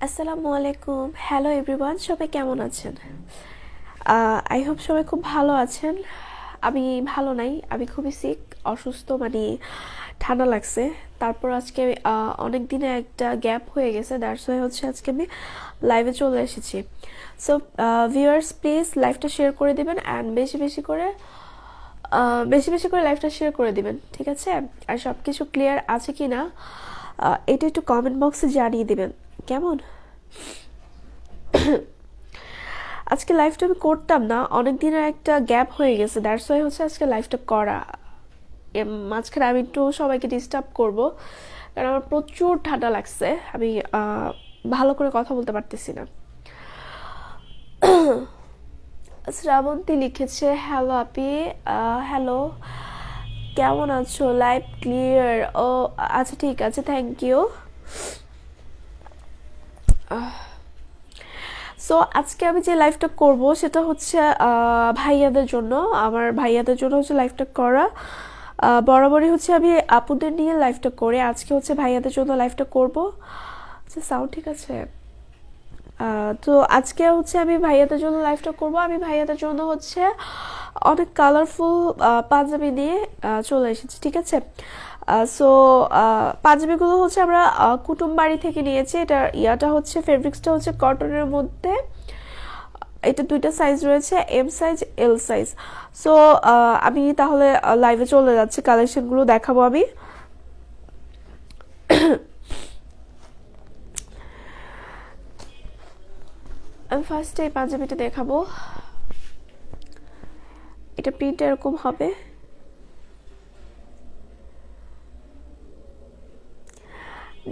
আসসালামু আলাইকুম। Hello everyone, সবাই কেমন আছেন? আই হোপ সবাই খুব ভালো আছেন। আমি ভালো নাই, আমি খুবই সিক, অসুস্থ, মানে ঠান্ডা লাগছে। তারপর আজকে অনেক দিনে একটা গ্যাপ হয়ে গেছে, দ্যাটস ওয়াই হচ্ছে আজকে আমি লাইভে চলে এসেছি। সো ভিউয়ার্স, প্লিজ লাইভটা শেয়ার করে দিবেন অ্যান্ড বেশি বেশি করে লাইভটা শেয়ার করে দিবেন, ঠিক আছে? আর সব কিছু ক্লিয়ার আছে কি না এটা একটু কমেন্ট বক্সে জানিয়ে দিবেন, কেমন? আজকে লাইভটা আমি করতাম না, অনেক দিনের একটা গ্যাপ হয়ে গেছে, দ্যাটস ওয়াই হচ্ছে আজকে লাইভটা করা। মাঝখানে আমি একটু সবাইকে ডিস্টার্ব করব, কারণ আমার প্রচুর ঠান্ডা লাগছে, আমি ভালো করে কথা বলতে পারতেছি না। শ্রাবন্তী লিখেছে, হ্যালো আপি, হ্যালো, কেমন আছো? Live clear? ও আচ্ছা, ঠিক আছে, থ্যাংক ইউ। সো আজকে আমি যে লাইভটা করব সেটা হচ্ছে ভাইয়াদের জন্য, আমার ভাইয়াদের জন্য হচ্ছে লাইভটা করা। বরাবরই হচ্ছে আমি আপুদের নিয়ে লাইভটা করি, আজকে হচ্ছে ভাইয়াদের জন্য লাইভটা করব। আচ্ছা, সাউন্ড ঠিক আছে? তো আজকে হচ্ছে আমি ভাইয়াদের জন্য লাইভটা করব। আমি ভাইয়াদের জন্য হচ্ছে অনেক কালারফুল পাঞ্জাবি নিয়ে চলে এসেছি, ঠিক আছে? সো পাঞ্জাবিগুলো হচ্ছে আমরা কুটুম বাড়ি থেকে নিয়েছি। ইয়াটা হচ্ছে ফেব্রিক্সটা হচ্ছে কটনের মধ্যে। এটা দুইটা সাইজ রয়েছে, M size, L size. So আমি তাহলে লাইভে চলে যাচ্ছি, কালেকশনগুলো দেখাবো আমি। আমি ফার্স্টে এই পাঞ্জাবিটা দেখাবো। এটা প্রিন্ট এরকম হবে।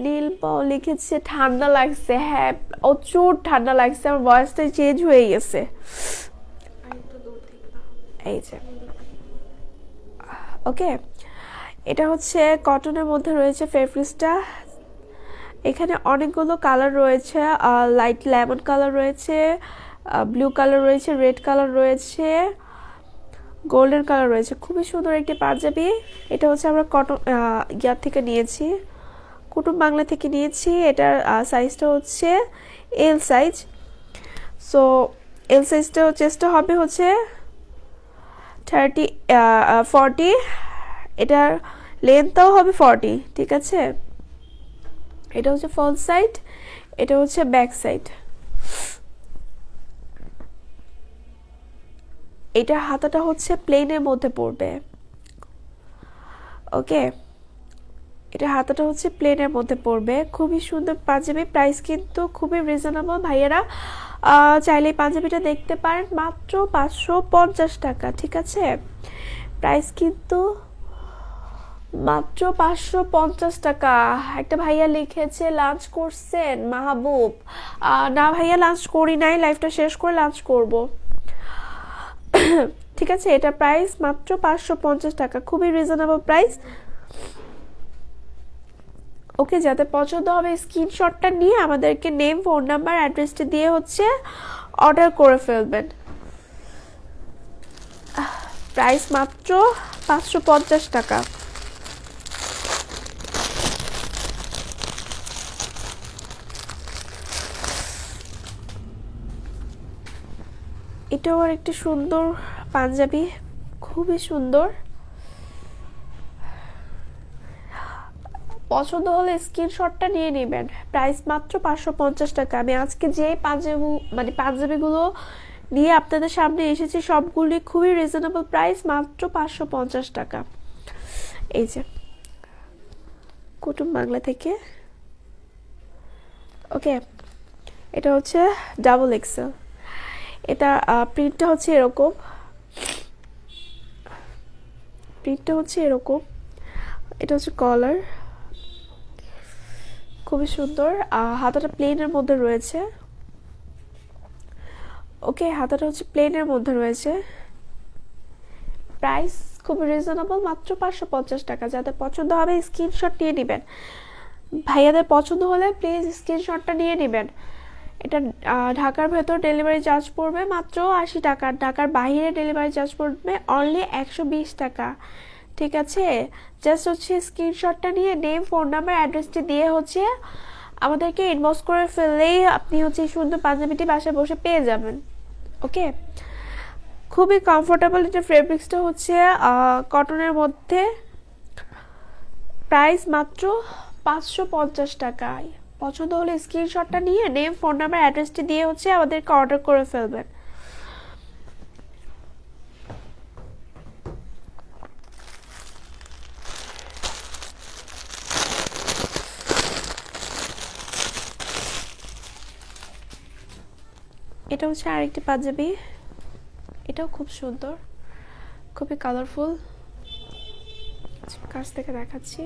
নীল পাও লিখেছে ঠান্ডা লাগছে। হ্যাঁ, প্রচুর ঠান্ডা লাগছে, আমার ভয়েসটা চেঞ্জ হয়ে গেছে। এই যে, ওকে, এটা হচ্ছে কটনের মধ্যে রয়েছে ফেব্রিক্সটা। এখানে অনেকগুলো কালার রয়েছে, লাইট লেমন কালার রয়েছে, ব্লু কালার রয়েছে, রেড কালার রয়েছে, গোল্ডেন কালার রয়েছে। খুবই সুন্দর একটি পাঞ্জাবি। এটা হচ্ছে আমরা কটন ইয়ার থেকে নিয়েছি, কুটুম বাংলা থেকে নিয়েছি। এটার সাইজটা হচ্ছে এল সাইজ। সো এল সাইজটা চেষ্টা হবে হচ্ছে 40, এটার লেন্থটাও হবে 40, ঠিক আছে? এটা হচ্ছে ফ্রন্ট সাইড, এটা হচ্ছে ব্যাক সাইড। এটা হাতাটা হচ্ছে প্লেনের মধ্যে পড়বে, ওকে? এটা হাতাটা হচ্ছে প্লেনের মধ্যে পড়বে। খুবই সুন্দর পাঞ্জাবি, প্রাইস কিন্তু খুবই রিজনেবল। ভাইয়েরা চাইলে পাঞ্জাবিটা দেখতে পারেন, মাত্র 550 টাকা, ঠিক আছে? প্রাইস কিন্তু মাত্র 550 টাকা। একটা ভাইয়া লিখেছে লাঞ্চ করছেন মাহবুব। না ভাইয়া, লাঞ্চ করি নাই, লাইফটা শেষ করে লাঞ্চ করব। ঠিক আছে, এটা প্রাইস মাত্র 550 টাকা, খুবই রিজনেবল প্রাইস। ওকে, যাতে পছন্দ হবে স্ক্রিনশটটা নিয়ে আমাদেরকে নেম, ফোন নাম্বার, অ্যাড্রেসটা দিয়ে হচ্ছে অর্ডার করে ফেলবেন। প্রাইস মাত্র 550 টাকা। এটাও আর একটি সুন্দর পাঞ্জাবি, খুবই সুন্দর। পছন্দ হলে স্ক্রিনশটটা নিয়ে নেবেন। প্রাইস মাত্র 550 টাকা। আমি আজকে যে পাঞ্জাবিগুলো নিয়ে আপনাদের সামনে এসেছি সবগুলি খুবই রিজনেবল প্রাইস, মাত্র 550 টাকা। এই যে কুটুম বাংলা থেকে, ওকে, এটা হচ্ছে ডাবল এক্সেল। এটা প্রিন্টটা হচ্ছে এরকম, এটা হচ্ছে কলার, খুবই সুন্দর। হাতাটা প্লেনের মধ্যে রয়েছে, ওকে, হাতাটা হচ্ছে প্লেনের মধ্যে রয়েছে। প্রাইস খুব রিজনেবল, মাত্র 550 টাকা। যাদের পছন্দ হবে স্ক্রিনশট নিয়ে নেবেন। ভাইয়াদের পছন্দ হলে প্লিজ স্ক্রিনশটটা নিয়ে নেবেন। এটা ঢাকার ভেতর ডেলিভারি চার্জ পড়বে মাত্র 80 টাকা, ঢাকার বাইরে ডেলিভারি চার্জ পড়বে অনলি 120 টাকা, ঠিক আছে? জাস্ট হচ্ছে স্ক্রিনশটটা নিয়ে নেম, ফোন নাম্বার, অ্যাড্রেসটি দিয়ে হচ্ছে আমাদেরকে ইনবক্স করে ফেললেই আপনি হচ্ছে এই সুন্দর পাঞ্জাবিটি বাসায় বসে পেয়ে যাবেন। ওকে, খুবই কমফোর্টেবল। এটা ফেব্রিক্সটা হচ্ছে কটনের মধ্যে, প্রাইস মাত্র 550 টাকায়। পছন্দ হলে স্ক্রিনশটটা নিয়ে নেম, ফোন নাম্বার, অ্যাড্রেসটি দিয়ে হচ্ছে আমাদেরকে অর্ডার করে ফেলবেন। এটা হচ্ছে আরেকটি পাঞ্জাবি, এটাও খুব সুন্দর, খুবই কালারফুল। কাছ থেকে দেখাচ্ছি,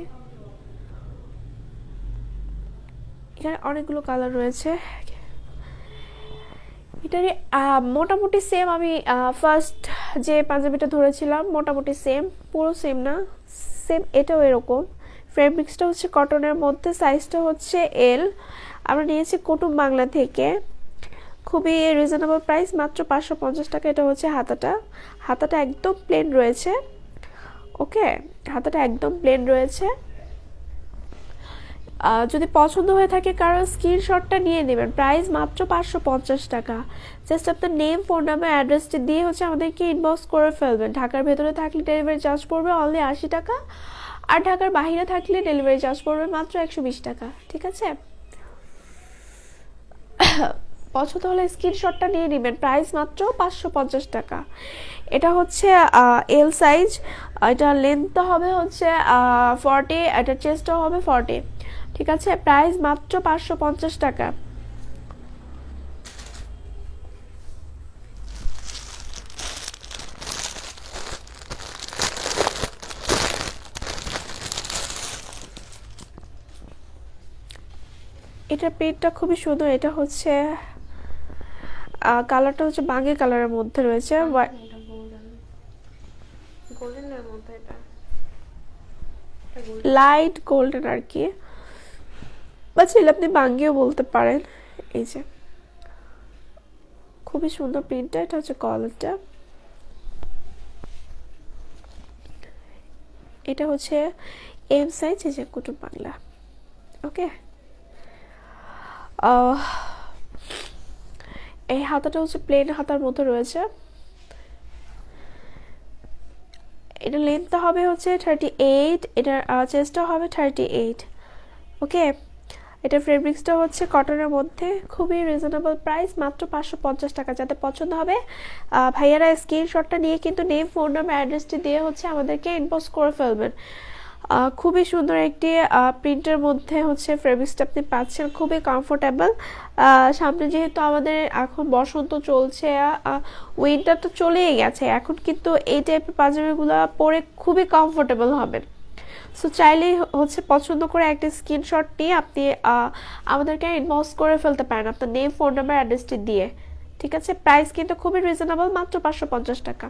এখানে অনেকগুলো কালার রয়েছে। এটারই মোটামুটি সেম, আমি ফার্স্ট যে পাঞ্জাবিটা ধরেছিলাম মোটামুটি সেম, পুরো সেম না, সেম এটাও এরকম। ফেব্রিক্সটা হচ্ছে কটনের মধ্যে, সাইজটা হচ্ছে এল। আমরা নিয়েছি কুটুম বাংলা থেকে, খুবই রিজনেবল প্রাইস, মাত্র 550 টাকা। এটা হচ্ছে হাতাটা, হাতাটা একদম প্লেন রয়েছে। ওকে, হাতাটা একদম প্লেন রয়েছে। যদি পছন্দ হয়ে থাকে কারো, স্ক্রিনশটটা নিয়ে নেবেন, প্রাইস মাত্র 550 টাকা। জাস্ট আপনার নেম, ফোন নাম্বার, অ্যাড্রেসটি দিয়ে হচ্ছে আমাদেরকে ইনবক্স করে ফেলবেন। ঢাকার ভেতরে থাকলে ডেলিভারি চার্জ পড়বে অনলি 80 টাকা, আর ঢাকার বাইরে থাকলে ডেলিভারি চার্জ পড়বে মাত্র 120 টাকা। ঠিক আছে, পছন্দ হলে স্ক্রিনশটটা নিয়ে নেবেন, প্রাইস মাত্র 550 টাকা। এটা হচ্ছে এল সাইজ, এটা লেন্থটা হবে হচ্ছে 40, এটা চেস্টও হবে 40। ঠিক আছে, প্রাইস মাত্র 550 টাকা। এটার প্রিন্টটা খুবই সুন্দর। এটা হচ্ছে কালারটা হচ্ছে বাঙ্গি কালারের মধ্যে রয়েছে, লাইট গোল্ডেন আর কি, বা চাইলে আপনি বাঙ্গিও বলতে পারেন। এই যে খুবই সুন্দর প্রিন্টটা, এটা হচ্ছে কলারটা। এটা হচ্ছে এম সাইজ, এই যে কুটুম বাংলা। ওকে, এই হাতাটা হচ্ছে প্লেন হাতার মতো রয়েছে। এটা লেন্থটা হবে হচ্ছে 38, এটার চেস্টটা হবে 38। ওকে, এটা ফেব্রিক্সটা হচ্ছে কটনের মধ্যে, খুবই রিজনেবল প্রাইস, মাত্র 550 টাকা। যাতে পছন্দ হবে ভাইয়ারা স্ক্রিনশটটা নিয়ে কিন্তু নেম, ফোন নাম্বার, অ্যাড্রেসটি দিয়ে হচ্ছে আমাদেরকে ইনবক্স করে ফেলবেন। খুবই সুন্দর একটি প্রিন্টের মধ্যে হচ্ছে ফেব্রিক্সটা আপনি পাচ্ছেন, খুবই কমফোর্টেবল। সামনে যেহেতু আমাদের এখন বসন্ত চলছে, উইন্টার তো চলেই গেছে, এখন কিন্তু এই টাইপের পাঞ্জাবিগুলো পরে খুবই কমফোর্টেবল হবেন। সো চাইলেই হচ্ছে পছন্দ করে একটা স্ক্রিনশট নিয়ে আপনি আমাদেরকে ইনবক্স করে ফেলতে পারেন আপনার নেম, ফোন নাম্বার, অ্যাড্রেসটি দিয়ে। ঠিক আছে, প্রাইস কিন্তু খুবই রিজনেবল, মাত্র 550 টাকা।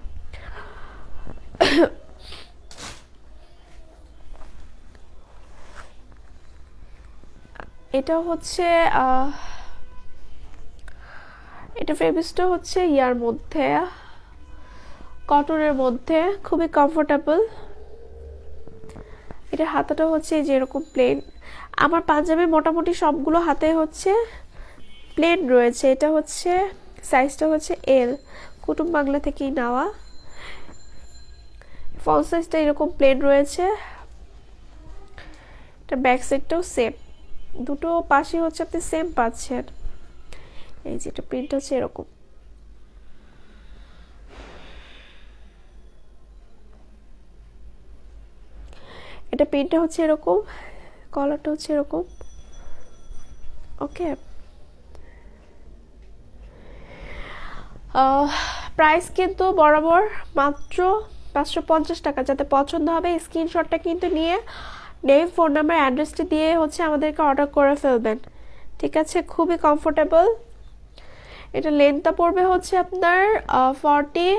এটা হচ্ছে এটা ফেব্রিক্সটা হচ্ছে ইয়ার মধ্যে, কটনের মধ্যে, খুবই কমফোর্টেবল। এটা হাতাটা হচ্ছে যেরকম প্লেন, আমার পাঞ্জাবি মোটামুটি সবগুলো হাতে হচ্ছে প্লেন রয়েছে। এটা হচ্ছে সাইজটা হচ্ছে এল, কুটুম বাংলা থেকেই নেওয়া। ফল সাইজটা এরকম প্লেন রয়েছে। এটা ব্যাক সাইডটাও সেম, দুটো পাশে হচ্ছে আপনি সেম পাচ্ছেন। এই যে এটা প্রিন্ট হচ্ছে এরকম। এটা প্রিন্টটা হচ্ছে এরকম, কলারটা হচ্ছে এরকম। ওকে, প্রাইস কিন্তু বরাবর মাত্র 550 টাকা। যাতে পছন্দ হবে স্ক্রিনশটটা কিন্তু নিয়ে নেম, ফোন নাম্বার, অ্যাড্রেসটি দিয়ে হচ্ছে আমাদেরকে অর্ডার করে ফেলবেন। ঠিক আছে, খুবই কমফোর্টেবল। এটা লেন্থটা পড়বে হচ্ছে আপনার 40,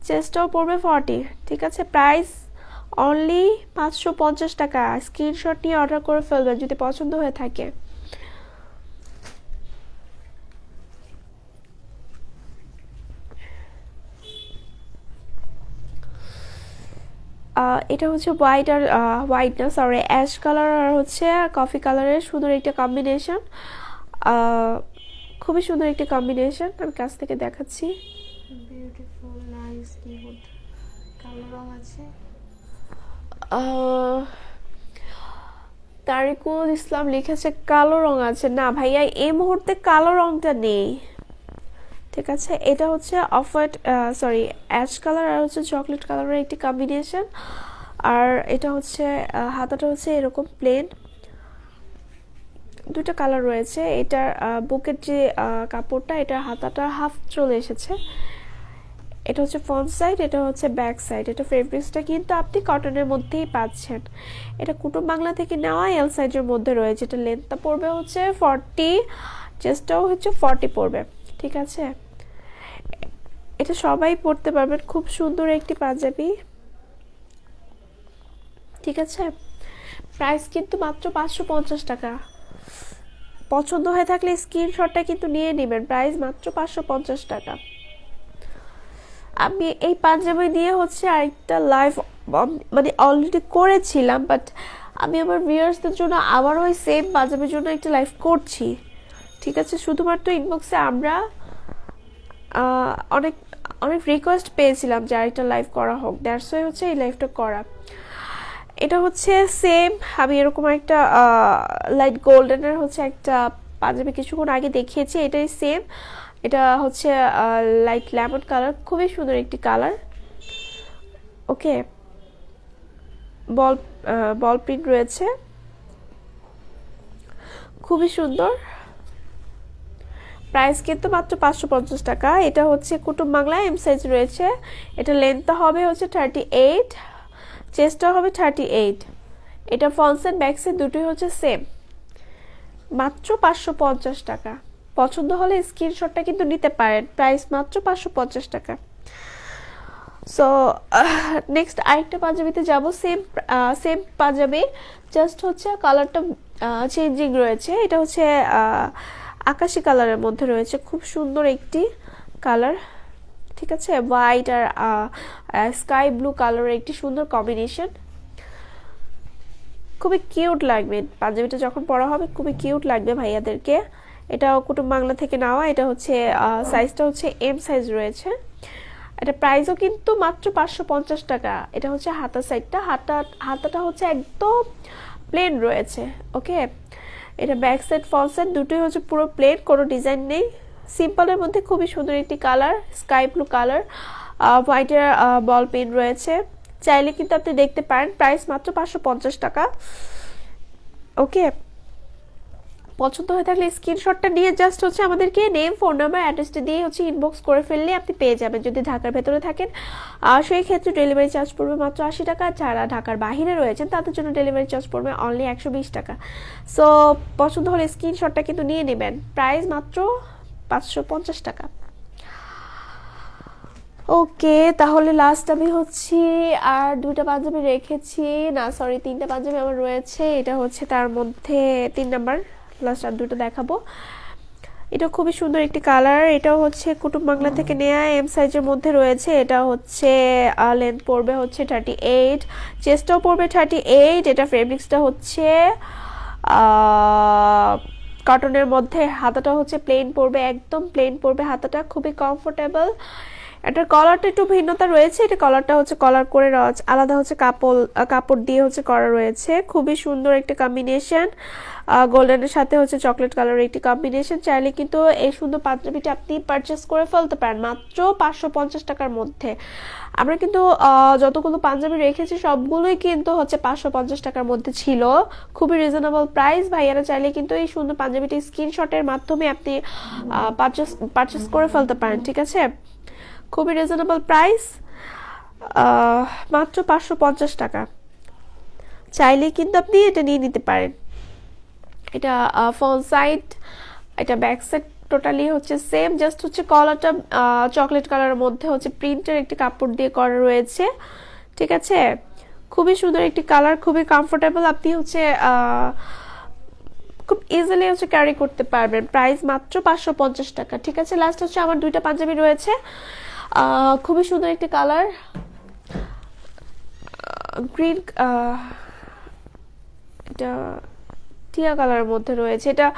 চেস্টটাও পড়বে 40। ঠিক আছে, প্রাইস অনলি 550 টাকা। স্ক্রিনশট নিয়ে অর্ডার করে ফেলবেন যদি পছন্দ হয়ে থাকে। এটা হচ্ছে হোয়াইট আর হোয়াইট না সরি অ্যাশ কালার আর হচ্ছে কফি কালারের সুন্দর একটা কম্বিনেশন, খুবই সুন্দর একটা কম্বিনেশন। আমি কাছ থেকে দেখাচ্ছি। বিউটিফুল নাইস কিউট কালো রং আছে। তারিকুল ইসলাম লিখেছে কালো রং আছে, না ভাইয়া এই মুহূর্তে কালো রংটা নেই। ঠিক আছে, এটা হচ্ছে off white sorry ash colour আর হচ্ছে চকলেট কালারের একটি কম্বিনেশন। আর এটা হচ্ছে হাতাটা হচ্ছে এরকম প্লেন, দুটো কালার রয়েছে। এটার বুকের যে কাপড়টা, এটার হাতাটা হাফ চলে এসেছে। এটা হচ্ছে ফ্রন্ট সাইড, এটা হচ্ছে ব্যাক সাইড। এটা ফেব্রিক্সটা কিন্তু আপনি কটনের মধ্যেই পাচ্ছেন। এটা কুটুম বাংলা থেকে নেওয়া, এল সাইজের মধ্যে রয়েছে। এটা লেন্থটা পড়বে হচ্ছে 40, চেস্টটাও হচ্ছে 40 পড়বে। ঠিক আছে, এটা সবাই পরতে পারবেন, খুব সুন্দর একটি পাঞ্জাবি। ঠিক আছে, প্রাইস কিন্তু মাত্র 550 টাকা। পছন্দ হয়ে থাকলে স্ক্রিনশটটা কিন্তু নিয়ে নেবেন, প্রাইস মাত্র 550 টাকা। আমি এই পাঞ্জাবি দিয়ে হচ্ছে আরেকটা লাইভ মানে অলরেডি করেছিলাম, বাট আমি আমার ভিউয়ার্সদের জন্য আবার ওই সেম পাঞ্জাবির জন্য একটা লাইভ করছি। ঠিক আছে, শুধুমাত্র ইনবক্সে আমরা অনেক অনেক রিকোয়েস্ট পেয়েছিলাম যে আরেকটা লাইভ করা হোক, দ্যাটস ওয়াই হচ্ছে এই লাইভটা করা। এটা হচ্ছে সেম, আমি এরকম একটা লাইট গোল্ডেনের হচ্ছে একটা পাঞ্জাবি কিছুক্ষণ আগে দেখিয়েছি, এটাই সেম। এটা হচ্ছে লাইট লেমন কালার, খুবই সুন্দর একটি কালার। ওকে, বল প্রিন্ট রয়েছে, খুবই সুন্দর। প্রাইস কিন্তু মাত্র 550 টাকা। এটা হচ্ছে কুটুম বাংলা এম সাইজ রয়েছে। এটা লেন্থটা হবে হচ্ছে 38, চেস্টটা হবে 38। এটা ফ্রন্ট সাইড ব্যাক সাইড দুটোই হচ্ছে সেম, মাত্র 550 টাকা। পছন্দ হলে স্ক্রিনশটটা কিন্তু নিতে পারেন, প্রাইস মাত্র 550 টাকা। সো নেক্সট আরেকটা পাঞ্জাবিতে যাব, সেম পাঞ্জাবি, জাস্ট হচ্ছে কালারটা চেঞ্জিং রয়েছে। এটা হচ্ছে আকাশি কালারের মধ্যে রয়েছে, খুব সুন্দর একটি কালার। ঠিক আছে, হোয়াইট আর স্কাই ব্লু কালারের একটি সুন্দর কম্বিনেশন, খুবই কিউট লাগবে পাঞ্জাবিটা যখন পরা হবে, খুবই কিউট লাগবে ভাইয়াদেরকে। এটা কুটুম বাংলা থেকে নেওয়া। এটা হচ্ছে সাইজটা হচ্ছে এম সাইজ রয়েছে। এটা প্রাইসও কিন্তু মাত্র 550 টাকা। এটা হচ্ছে হাতা সাইডটা, হাতাটা হচ্ছে একদম প্লেন রয়েছে। ওকে, এটা ব্যাক সাইড ফ্রন্ট সাইড দুটোই হচ্ছে পুরো প্লেন, কোনো ডিজাইন নেই, সিম্পলের মধ্যে খুবই সুন্দর একটি কালার, স্কাই ব্লু কালার, হোয়াইটের বল পেন রয়েছে। চাইলে কিন্তু আপনি দেখতে পারেন, প্রাইস মাত্র 550 টাকা। ওকে, পছন্দ হয়ে থাকলে স্ক্রিনশটটা নিয়ে জাস্ট হচ্ছে আমাদেরকে নেম, ফোন নাম্বার, অ্যাড্রেসটা দিয়ে হচ্ছে ইনবক্স করে ফেললে আপনি পেয়ে যাবেন। যদি ঢাকার ভেতরে থাকেন সেই ক্ষেত্রে ডেলিভারি চার্জ পড়বে মাত্র 80 টাকা। যারা ঢাকার বাইরে রয়েছেন তাদের জন্য ডেলিভারি চার্জ পড়বে অনলি 120 টাকা। সো পছন্দ হলে স্ক্রিনশটটা কিন্তু নিয়ে নেবেন, প্রাইস মাত্র 550 টাকা। ওকে, তাহলে লাস্ট আমি হচ্ছে আর দুইটা পাঞ্জাবি রেখেছি, না সরি 3টা পাঞ্জাবি আমার রয়েছে। এটা হচ্ছে তার মধ্যে 3 নাম্বার, লাস্ট আর দুটো দেখাবো। এটা খুবই সুন্দর একটি কালার, এটাও হচ্ছে কুটুম বাংলা থেকে নেয়া, এম সাইজের মধ্যে রয়েছে। এটা হচ্ছে লেন্থ পড়বে হচ্ছে 38, চেস্টটাও পড়বে 38। এটা ফেব্রিক্সটা হচ্ছে কটনের মধ্যে, হাতাটা হচ্ছে প্লেন পড়বে, একদম প্লেন পড়বে হাতাটা, খুবই কমফোর্টেবল। এটার কলারটা একটু ভিন্নতা রয়েছে, এটা কলারটা হচ্ছে কলার করে আলাদা হচ্ছে কাপড় দিয়ে হচ্ছে করা রয়েছে, খুবই সুন্দর একটা কম্বিনেশন। গোল্ডেনের সাথে হচ্ছে চকলেট কালারের একটি কম্বিনেশন। চাইলে কিন্তু এই সুন্দর পাঞ্জাবিটা আপনি পারচেস করে ফেলতে পারেন মাত্র 550 টাকার মধ্যে। আমরা কিন্তু যতগুলো পাঞ্জাবি রেখেছি সবগুলোই কিন্তু হচ্ছে 550 টাকার মধ্যে ছিল, খুবই রিজনেবল প্রাইস। ভাইয়ারা চাইলে কিন্তু এই সুন্দর পাঞ্জাবিটি স্ক্রিনশটের মাধ্যমে আপনি পারচেস করে ফেলতে পারেন। ঠিক আছে, খুবই রিজনেবল প্রাইস, মাত্র 550 টাকা। চাইলে কিন্তু আপনি এটা নিয়ে নিতে পারেন। এটা ফ্রন্ট সাইড, এটা ব্যাক সাইড টোটালি হচ্ছে সেম, জাস্ট হচ্ছে কলারটা চকলেট কালারের মধ্যে হচ্ছে প্রিন্টের একটি কাপড় দিয়ে করা রয়েছে। ঠিক আছে, খুবই সুন্দর একটি কালার, খুবই কমফোর্টেবল, আপনি হচ্ছে খুব ইজিলি হচ্ছে ক্যারি করতে পারবেন। প্রাইস মাত্র 550 টাকা। ঠিক আছে, লাস্ট হচ্ছে আমার দুইটা পাঞ্জাবি রয়েছে, খুবই সুন্দর একটি কালার, গ্রিন, এটা টিয়া কালারের মধ্যে রয়েছে। এটা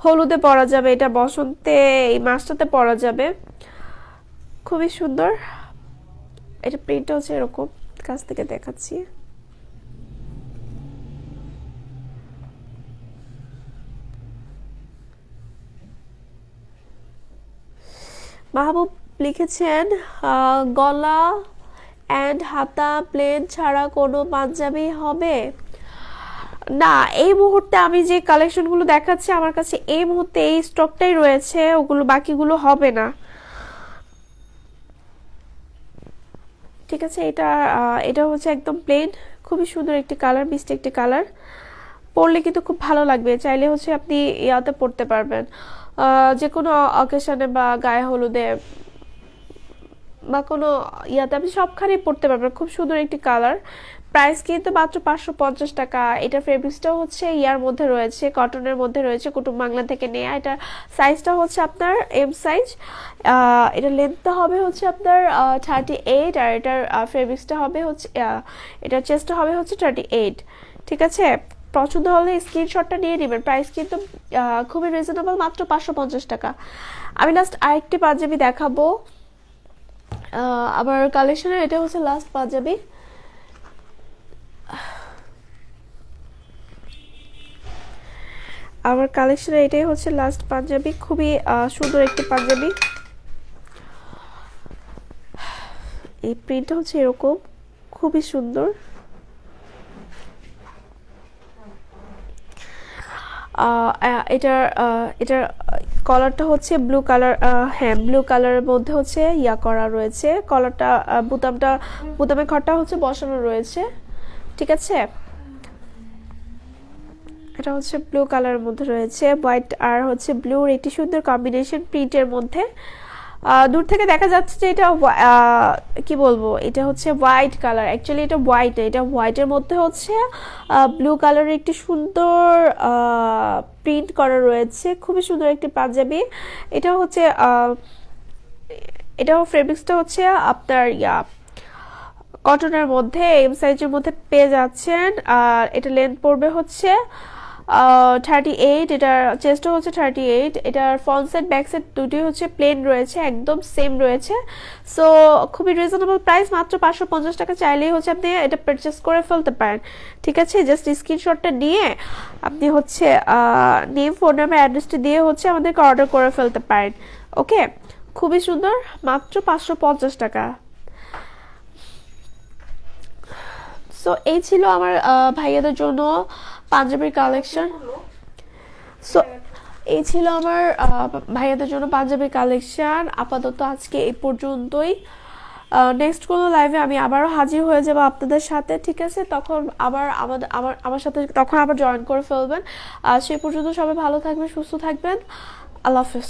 হলুদে পরা যাবে, এটা বসন্তে এই মাসটাতে পরা যাবে, খুবই সুন্দর। এটা প্রিন্টটা হচ্ছে এরকম, কাছ থেকে দেখাচ্ছি। মাহবুব লিখেছেন গলা অ্যান্ড হাতা প্লেন ছাড়া কোনো পাঞ্জাবি হবে না। এই মুহূর্তে আমি যে কালেকশনগুলো দেখাচ্ছি আমার কাছে এই মুহূর্তে এই স্টকটাই রয়েছে, ওগুলো বাকিগুলো হবে না। ঠিক আছে, এটা হচ্ছে একদম প্লেন, খুবই সুন্দর একটি কালার, মিষ্টি একটি কালার। পরলে কিন্তু খুব ভালো লাগবে, চাইলে হচ্ছে আপনি ইয়াতে পরতে পারবেন, যে কোনো অকেশনে বা গায়ে হলুদে বা কোনো ইয়াতে আপনি সবখানেই পরতে পারবেন। খুব সুন্দর একটি কালার। প্রাইস কিন্তু মাত্র 550 টাকা। এটা ফেব্রিক্সটাও হচ্ছে ইয়ার মধ্যে রয়েছে, কটনের মধ্যে রয়েছে, কুটুম বাংলা থেকে নেয়া। এটা সাইজটা হচ্ছে আপনার এম সাইজ। এটা লেন্থটা হবে হচ্ছে আপনার 38, আর এটার ফেব্রিক্সটা হবে হচ্ছে এটার চেস্টটা হবে হচ্ছে 38। ঠিক আছে, পছন্দ হলে স্ক্রিনশটটা নিয়ে নেবেন। প্রাইস কিন্তু খুবই রিজনেবল, মাত্র 550 টাকা। আমি লাস্ট আরেকটি পাঞ্জাবি দেখাবো আমার কালেকশনের। এটা হচ্ছে লাস্ট পাঞ্জাবি। আমার কালেকশনে এটাই হচ্ছে লাস্ট পাঞ্জাবি, খুবই সুন্দর একটি পাঞ্জাবি। এই প্রিন্টটা হচ্ছে এরকম, খুবই সুন্দর। এটার কলারটা হচ্ছে ব্লু কালার, হ্যাঁ ব্লু কালারের মধ্যে হচ্ছে ইয়া করা রয়েছে। কলারটা বুতামের ঘরটা হচ্ছে বসানো রয়েছে। ঠিক আছে, এটা হচ্ছে ব্লু কালারের মধ্যে রয়েছে, হোয়াইট আর হচ্ছে ব্লুর একটি সুন্দর কম্বিনেশন প্রিন্টের মধ্যে। দূর থেকে দেখা যাচ্ছে যে এটা কি বলবো, এটা হচ্ছে হোয়াইট কালার। অ্যাকচুয়ালি এটা হোয়াইট না, এটা হোয়াইটের মধ্যে হচ্ছে ব্লু কালারের একটি সুন্দর প্রিন্ট করা রয়েছে, খুবই সুন্দর একটি পাঞ্জাবি। এটা হচ্ছে এটাও ফেব্রিক্সটা হচ্ছে আপনার কটনের মধ্যে, এম সাইজের মধ্যে পেয়ে যাচ্ছেন। আর এটা লেন্থ পড়বে হচ্ছে 38, এটার চেস্টও হচ্ছে 38। এটার ফ্রন্ট সাইড ব্যাক সাইড দুটি হচ্ছে প্লেন রয়েছে, একদম সেম রয়েছে। সো খুবই রিজনেবল প্রাইস, মাত্র 550 টাকা। চাইলেই হচ্ছে আপনি এটা পারচেস করে ফেলতে পারেন। ঠিক আছে, জাস্ট স্ক্রিনশটটা নিয়ে আপনি হচ্ছে নেম, ফোন নাম্বার, অ্যাড্রেসটি দিয়ে হচ্ছে আমাদেরকে অর্ডার করে ফেলতে পারেন। ওকে, খুবই সুন্দর, মাত্র 550 টাকা। সো এই ছিল আমার ভাইয়াদের জন্য পাঞ্জাবির কালেকশন। সো এই ছিল আমার ভাইয়াদের জন্য পাঞ্জাবির কালেকশন। আপাতত আজকে এই পর্যন্তই। নেক্সট কোনো লাইভে আমি আবারও হাজির হয়ে যাব আপনাদের সাথে। ঠিক আছে, তখন আবার আমার সাথে তখন আবার জয়েন করে ফেলবেন। সেই পর্যন্ত সবাই ভালো থাকবেন, সুস্থ থাকবেন। আল্লাহ হাফেজ।